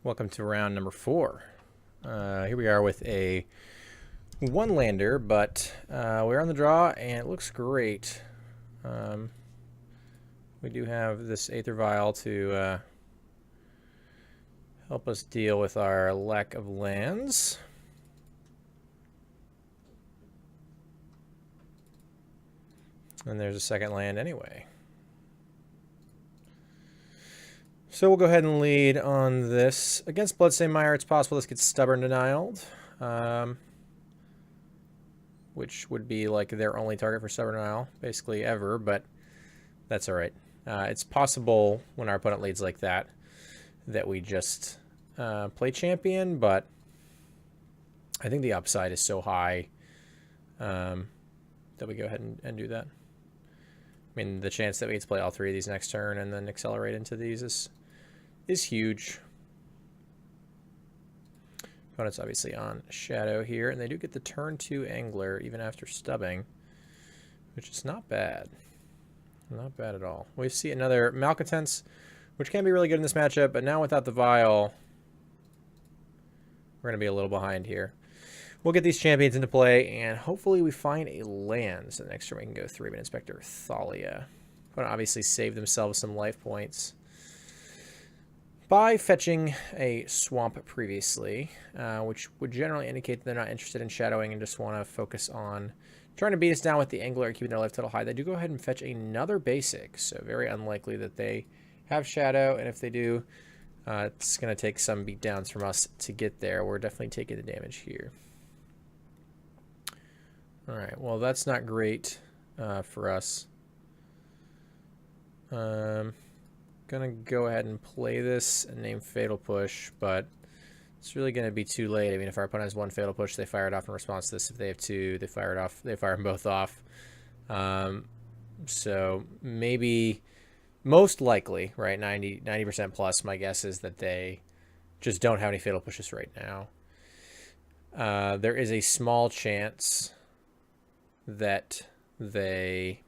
Welcome to round number 4. Here we are with a one lander, but we're on the draw and it looks great. We do have this Aether Vial to help us deal with our lack of lands. And there's a second land anyway. So we'll go ahead and lead on this. Against Bloodstained Mire, it's possible this gets Stubborn Denialed, which would be like their only target for Stubborn Denial, basically ever, but that's all right. It's possible when our opponent leads like that we just play Champion, but I think the upside is so high that we go ahead and do that. I mean, the chance that we get to play all 3 of these next turn and then accelerate into these is huge. Opponent's obviously on Shadow here, and they do get the turn 2 Angler even after stubbing, which is not bad. Not bad at all. We see another Malcontents, which can be really good in this matchup, but now without the Vial, we're going to be a little behind here. We'll get these champions into play, and hopefully we find a land. So next turn we can go 3-man Inspector Thalia. Opponent obviously save themselves some life points by fetching a swamp previously, which would generally indicate that they're not interested in shadowing and just want to focus on trying to beat us down with the Angler and keeping their life total high. They do go ahead and fetch another basic, so very unlikely that they have shadow, and if they do, it's going to take some beatdowns from us to get there. We're definitely taking the damage here. Alright, well that's not great for us. Gonna go ahead and play this and name Fatal Push, but it's really gonna be too late. I mean, if our opponent has 1 Fatal Push, they fire it off in response to this. If they have 2, they fire it off. They fire them both off. So maybe, most likely, right, 90% plus, my guess is that they just don't have any Fatal Pushes right now. There is a small chance that they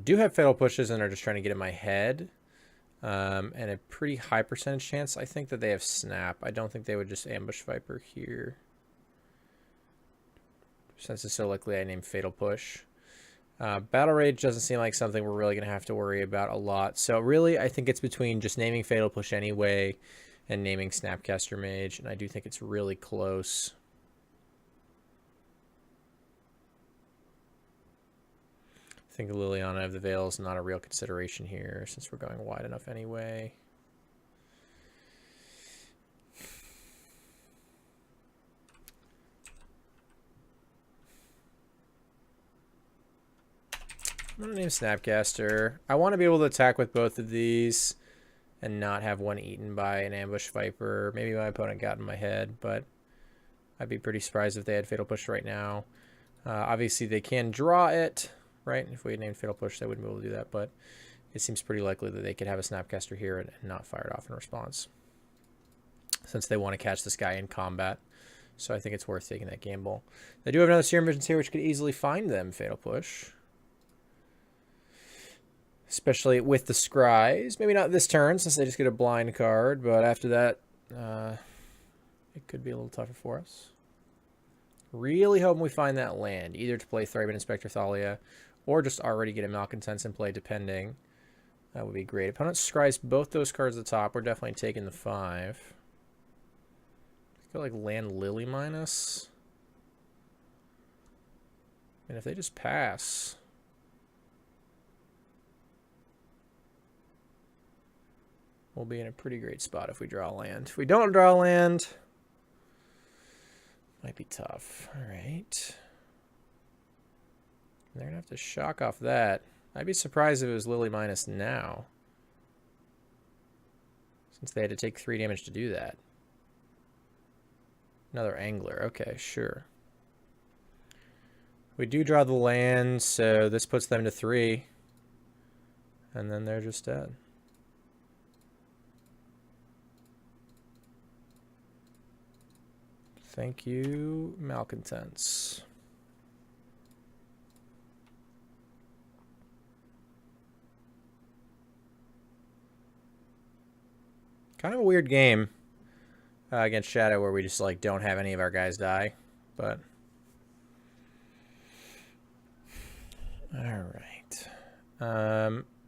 do have Fatal Pushes and are just trying to get in my head. And a pretty high percentage chance, I think, that they have Snap. I don't think they would just ambush Viper here. Since it's so likely I named Fatal Push. Battle Rage doesn't seem like something we're really going to have to worry about a lot. So really, I think it's between just naming Fatal Push anyway and naming Snapcaster Mage, and I do think it's really close. I think Liliana of the Veil is not a real consideration here, since we're going wide enough anyway. I'm going to name Snapcaster. I want to be able to attack with both of these and not have one eaten by an ambush Viper. Maybe my opponent got in my head, but I'd be pretty surprised if they had Fatal Push right now. Obviously, they can draw it, right? If we had named Fatal Push, they wouldn't be able to do that, but it seems pretty likely that they could have a Snapcaster here and not fire it off in response, since they want to catch this guy in combat. So I think it's worth taking that gamble. They do have another Serum Visions here, which could easily find them Fatal Push. Especially with the Scries. Maybe not this turn, since they just get a blind card, but after that, it could be a little tougher for us. Really hoping we find that land, either to play 3-man Inspector Thalia, or just already get a Malcontents in play, depending. That would be great. Opponent Scries both those cards at the top. We're definitely taking the 5. I feel like land Lily minus. And if they just pass... we'll be in a pretty great spot if we draw land. If we don't draw land, might be tough. All right. They're going to have to shock off that. I'd be surprised if it was Lily minus now, since they had to take 3 damage to do that. Another Angler. Okay, sure. We do draw the land, so this puts them to 3. And then they're just dead. Thank you, Malcontents. Kind of a weird game against Shadow where we just like don't have any of our guys die, but all right.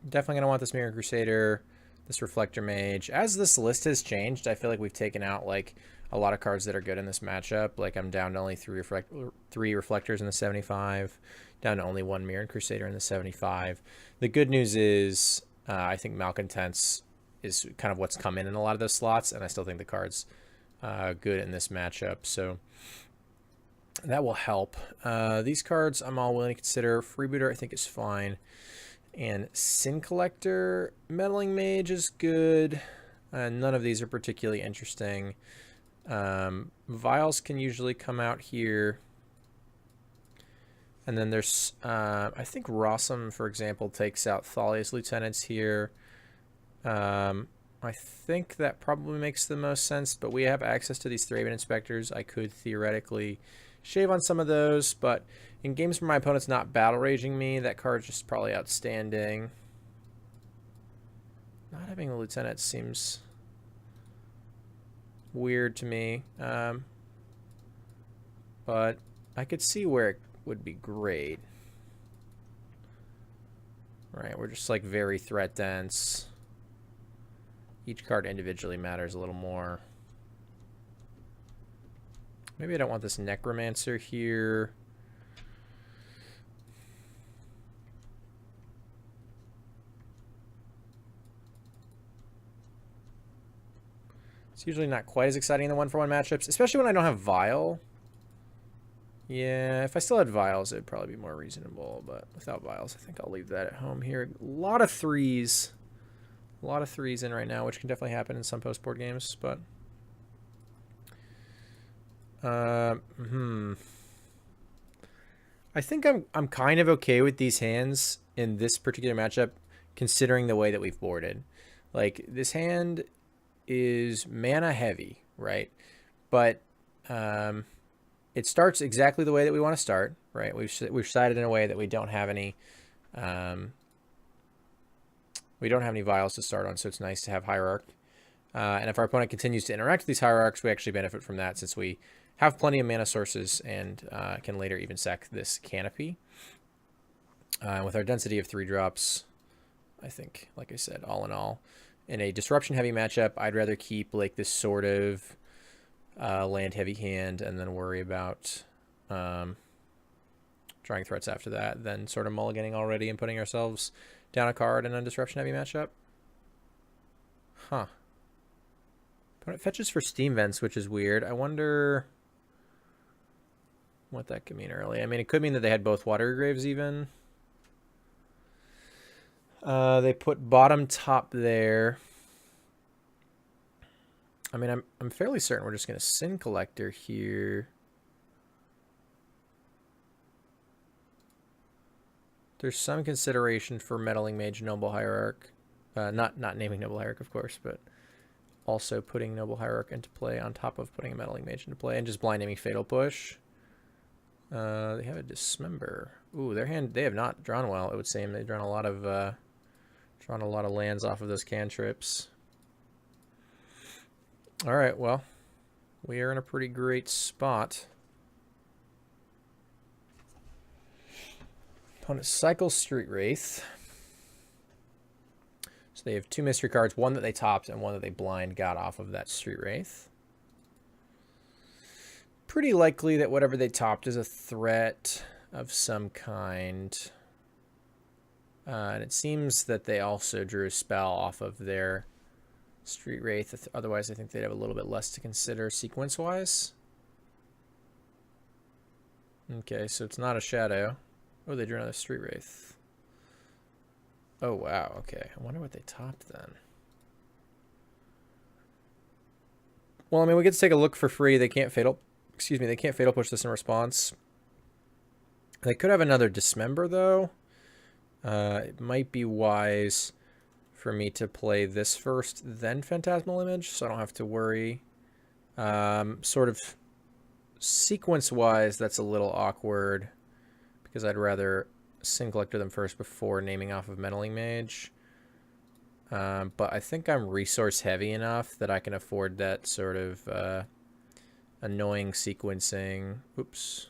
Definitely gonna want this Mirror Crusader, this Reflector Mage. As this list has changed, I feel like we've taken out like a lot of cards that are good in this matchup. Like I'm down to only three Reflectors in the 75, down to only one Mirror Crusader in the 75. The good news is I think Malcontents is kind of what's come in a lot of those slots, and I still think the card's good in this matchup, so that will help. These cards I'm all willing to consider. Freebooter I think is fine. And Sin Collector, Meddling Mage is good. None of these are particularly interesting. Vials can usually come out here. And then there's, I think Rossum, for example, takes out Thalia's Lieutenants here. I think that probably makes the most sense, but we have access to these Thraben Inspectors. I could theoretically shave on some of those, but in games where my opponent's not battle raging me, that card's just probably outstanding. Not having a Lieutenant seems weird to me, but I could see where it would be great. Right, we're just like very threat dense. Each card individually matters a little more. Maybe I don't want this Necromancer here. It's usually not quite as exciting in the 1-for-1 matchups, especially when I don't have Vial. Yeah, if I still had Vials, it'd probably be more reasonable, but without Vials, I think I'll leave that at home here. A lot of threes. A lot of threes in right now, which can definitely happen in some post-board games, but... I think I'm kind of okay with these hands in this particular matchup, considering the way that we've boarded. Like, this hand is mana heavy, right? But it starts exactly the way that we want to start, right? We've decided in a way that we don't have any vials to start on, so it's nice to have Hierarch. And if our opponent continues to interact with these Hierarchs, we actually benefit from that since we have plenty of mana sources and can later even sack this Canopy. With our density of 3 drops, I think, like I said, all in all, in a disruption-heavy matchup, I'd rather keep like this sort of land-heavy hand and then worry about drawing threats after that, than sort of mulliganing already and putting ourselves down a card in a disruption-heavy matchup. Huh. Opponent fetches for Steam Vents, which is weird. I wonder what that could mean early. I mean, it could mean that they had both Water Graves even. They put bottom top there. I mean, I'm fairly certain we're just going to Sin Collector here. There's some consideration for Meddling Mage Noble Hierarch. Not naming Noble Hierarch, of course, but also putting Noble Hierarch into play on top of putting a Meddling Mage into play and just blind naming Fatal Push. They have a Dismember. Ooh, their hand, they have not drawn well, it would seem. They've drawn a lot of lands off of those cantrips. All right, well, we are in a pretty great spot. Opponent cycles Street Wraith. So they have 2 mystery cards, one that they topped and one that they blind got off of that Street Wraith. Pretty likely that whatever they topped is a threat of some kind. And it seems that they also drew a spell off of their Street Wraith. Otherwise, I think they'd have a little bit less to consider sequence-wise. Okay, so it's not a Shadow. Oh, they drew another Street Wraith. Oh, wow, okay. I wonder what they topped then. Well, I mean, we get to take a look for free. They can't fatal push this in response. They could have another Dismember, though. It might be wise for me to play this first, then Phantasmal Image, so I don't have to worry. Sort of sequence-wise, that's a little awkward, because I'd rather Sin Collector them first before naming off of Meddling Mage. But I think I'm resource heavy enough that I can afford that sort of annoying sequencing. Oops.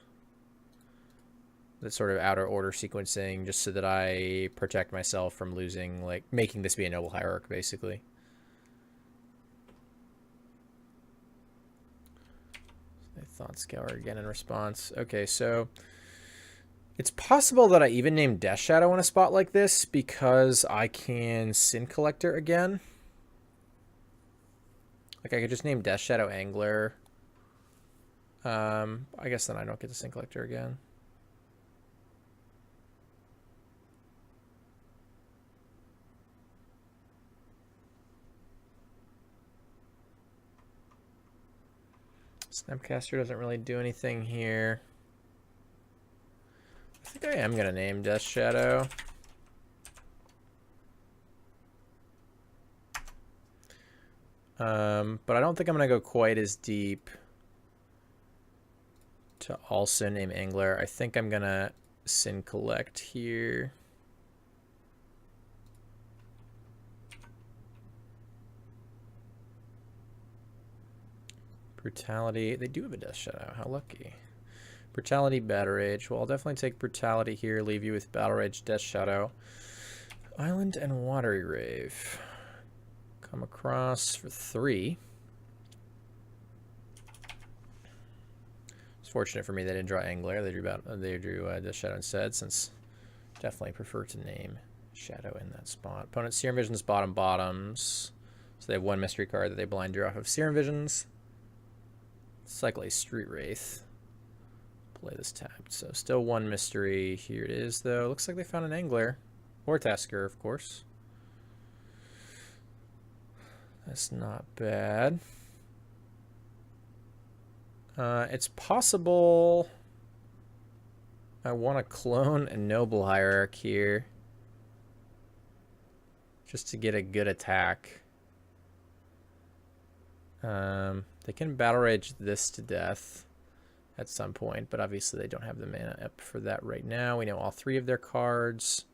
That sort of outer order sequencing, just so that I protect myself from losing, like, making this be a noble hierarch, basically. Thought Scour again in response. Okay, so it's possible that I even name Death Shadow in a spot like this because I can Sin Collector again. Like, I could just name Death Shadow Angler. I guess then I don't get the Sin Collector again. Snapcaster doesn't really do anything here. I think I am going to name Death Shadow. But I don't think I'm going to go quite as deep to also name Angler. I think I'm going to Sin Collect here. Brutality. They do have a Death Shadow. How lucky. Brutality, Battle Rage. Well, I'll definitely take Brutality here. Leave you with Battle Rage, Death Shadow. Island and Watery Rave. Come across for 3. It's fortunate for me they didn't draw Angler. They drew Death Shadow instead, since definitely prefer to name Shadow in that spot. Opponent Serum Visions, bottoms. So they have 1 mystery card that they blind draw off of Serum Visions. Cycle a Street Wraith. Play this tapped. So still 1 mystery. Here it is, though. Looks like they found an Angler. Or Tasker, of course. That's not bad. It's possible I want to clone a Noble Hierarch here. Just to get a good attack. They can Battle Rage this to death at some point, but obviously they don't have the mana up for that right now. We know all 3 of their cards.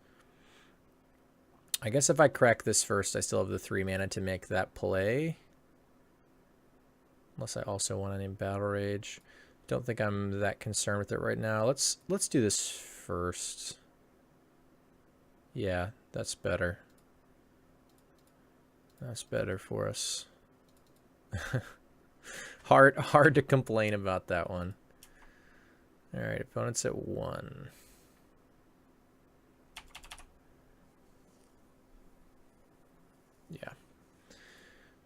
I guess if I crack this first, I still have the 3 mana to make that play. Unless I also want to name Battle Rage. Don't think I'm that concerned with it right now. Let's do this first. Yeah, that's better. That's better for us. Hard to complain about that one. All right, opponent's at 1. Yeah.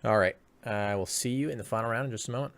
All right. I will see you in the final round in just a moment.